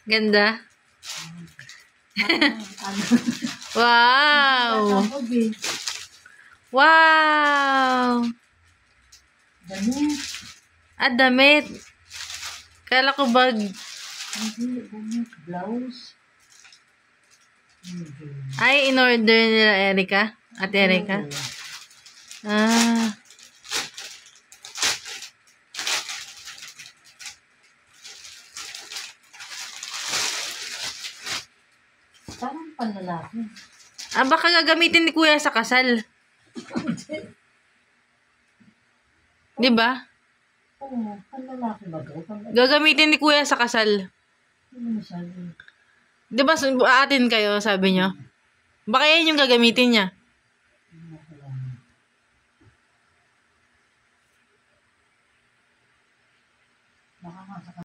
Ganda. Ano? Wow! Tatapog eh. Wow! Damit. Damit. Kala ko bag. Hindi, damit. Blouse. Ay, in-order nila Erica? Ate Erica? Ah. Parang panlalaki. Baka gagamitin ni Kuya sa kasal. Di ba? Oo, panlalaki ba ito? Gagamitin ni Kuya sa kasal. Hindi masyado. Di ba, aatin kayo, sabi nyo? Baka yan yung gagamitin niya. Baka